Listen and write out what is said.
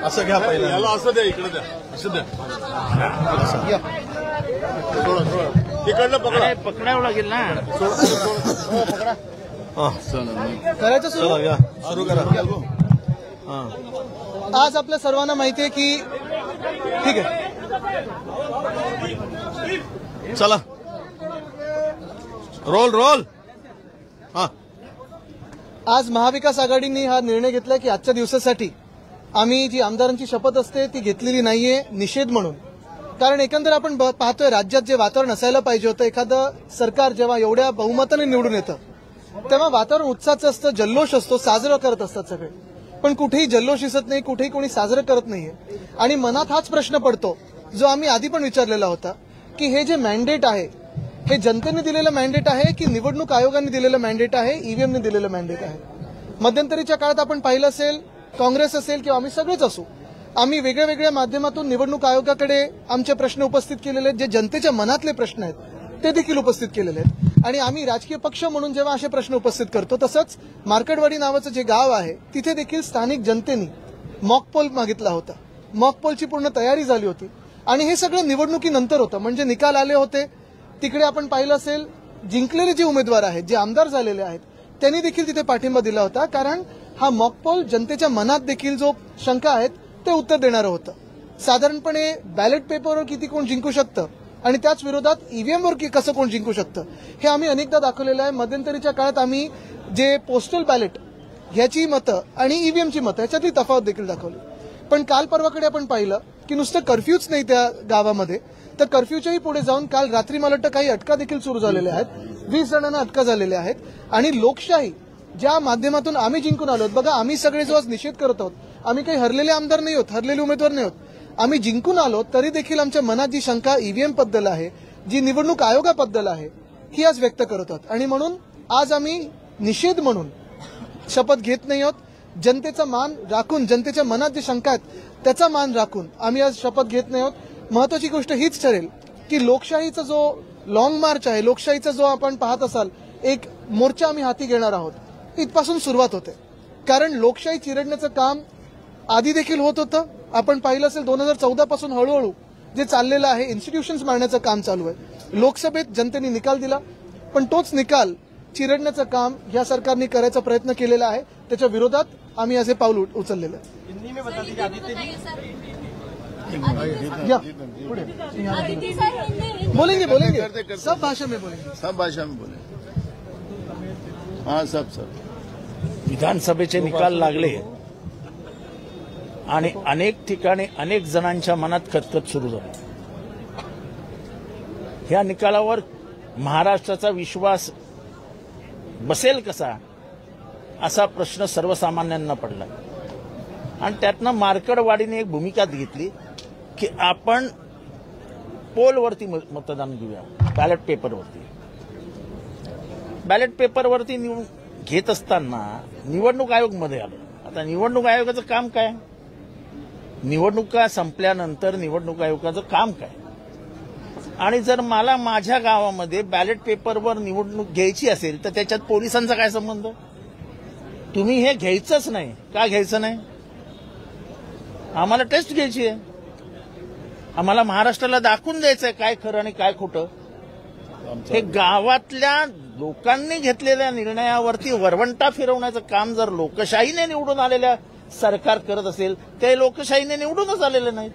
असं घ्या पहिला याला असं द्या इकडे द्या असं द्या तिकडलं पकडा पकडावं लागेल ना करायचं सुरू घ्या सुरू करा आज आपल्या सर्वांना माहिती आहे की ठीक आहे चला रोल रोल हा आज महाविकास आघाडीने हा निर्णय घेतला की आजच्या दिवसासाठी आम्ही जी आमदारांची शपथ असते ती घेतलेली नाहीये निषेध म्हणून कारण एकंदर आपण पाहतोय राज्यात जे वातावरण असायला पाहिजे होतं एखादं सरकार जेव्हा एवढ्या बहुमताने निवडून येतं तेव्हा वातावरण उत्साहाचं असतं जल्लोष असतो साजरं करत असतात सगळे पण कुठेही जल्लोष दिसत नाही कुठेही कोणी साजरं करत नाहीये आणि मनात हाच प्रश्न पडतो जो आम्ही आधी पण विचारलेला होता की हे जे मॅन्डेट आहे हे जनतेने दिलेलं मॅन्डेट आहे की निवडणूक आयोगाने दिलेलं मॅन्डेट आहे ईव्हीएमने दिलेलं मॅन्डेट आहे मध्यंतरीच्या काळात आपण पाहिलं असेल काँग्रेस असेल किंवा आम्ही सगळेच असू आम्ही वेगळ्या वेगळ्या माध्यमातून निवडणूक आयोगाकडे आमचे प्रश्न उपस्थित केलेले आहेत जे जनतेच्या मनातले प्रश्न आहेत ते देखील उपस्थित केलेले आहेत आणि आम्ही राजकीय पक्ष म्हणून जेव्हा असे प्रश्न उपस्थित करतो तसंच मार्केटवाडी नावाचं जे गाव आहे तिथे देखील स्थानिक जनतेने मॉकपोल मागितला होता मॉकपोलची पूर्ण तयारी झाली होती आणि हे सगळं निवडणुकीनंतर होतं म्हणजे निकाल आले होते तिकडे आपण पाहिलं असेल जिंकलेले जे उमेदवार आहेत जे आमदार झालेले आहेत त्यांनी देखील तिथे पाठिंबा दिला होता कारण हा मॉकपोल जनतेच्या मनात देखील जो शंका आहेत ते उत्तर देणारं होतं साधारणपणे बॅलेट पेपरवर किती कोण जिंकू शकतं आणि त्याच विरोधात ईव्हीएमवर कसं कोण जिंकू शकतं हे आम्ही अनेकदा दाखवलेलं आहे मध्यंतरीच्या काळात आम्ही जे पोस्टल बॅलेट ह्याची मतं आणि ईव्हीएमची मतं ह्याच्यातली तफावत देखील दाखवली पण काल परवाकडे आपण पाहिलं की नुसतं कर्फ्यूच नाही त्या गावामध्ये तर कर्फ्यूच्याही पुढे जाऊन काल रात्री मला वाटतं काही अटका देखील सुरू झालेल्या आहेत 20 जणांना अटका झालेल्या आहेत आणि लोकशाही ज्या माध्यमातून आम्ही जिंकून आलो बघा आम्ही सगळे जो आज निषेध करत आहोत आम्ही काही हरलेले आमदार नाही आहोत हरलेले उमेदवार नाही आहोत आम्ही जिंकून आलो तरी देखील आमच्या मनात जी शंका ईव्हीएम बद्दल आहे जी निवडणूक आयोगाबद्दल आहे ही आज व्यक्त करत आहोत आणि म्हणून आज आम्ही निषेध म्हणून शपथ घेत नाही आहोत जनतेचा मान राखून जनतेच्या मनात जी शंका आहेत त्याचा मान राखून आम्ही आज शपथ घेत नाही आहोत महत्वाची गोष्ट हीच ठरेल की लोकशाहीचा जो लॉंग मार्च आहे लोकशाहीचा जो आपण पाहत असाल एक मोर्चा आम्ही हाती घेणार आहोत इथपासून सुरुवात होते कारण लोकशाही चिरडण्याचं काम आधी देखील होत होतं आपण पाहिलं असेल 2014 पासून हळूहळू जे चाललेलं आहे इन्स्टिट्यूशन्स मारण्याचं काम चालू आहे लोकसभेत जनतेने निकाल दिला पण तोच निकाल चिरडण्याचं काम या सरकारने करायचा प्रयत्न केलेला आहे त्याच्या विरोधात आम्ही आज हे पाऊल उचललेलं आहे बोलेंगे बोलेंगे सब भाषा में बोलेंगे सब भाषा में बोले हाँ सब विधानसभेचे निकाल लागले आणि अनेक ठिकाणी अनेक जणांच्या मनात खतखत सुरू झाली ह्या निकालावर महाराष्ट्राचा विश्वास बसेल कसा असा प्रश्न सर्वसामान्यांना पडला आणि त्यातनं मार्केटवाडीने एक भूमिका घेतली की आपण पोलवरती मतदान घेऊया बॅलेट पेपरवरती घेत असताना निवडणूक आयोग मध्ये आलं आता निवडणूक आयोगाचं काम काय निवडणुका संपल्यानंतर निवडणूक आयोगाचं काम काय आणि जर मला माझ्या गावामध्ये बॅलेट पेपरवर निवडणूक घ्यायची असेल तर त्याच्यात पोलिसांचा काय संबंध तुम्ही हे घ्यायचंच नाही का घ्यायचं नाही आम्हाला टेस्ट घ्यायची आहे आम्हाला महाराष्ट्राला दाखवून द्यायचंय काय खरं आणि काय खोटं हे गावातल्या लोकांनी घेतलेल्या निर्णयावरती वरवंटा फिरवण्याचं काम जर लोकशाहीने निवडून आलेल्या सरकार करत असेल ते लोकशाहीने निवडूनच आलेले नाहीत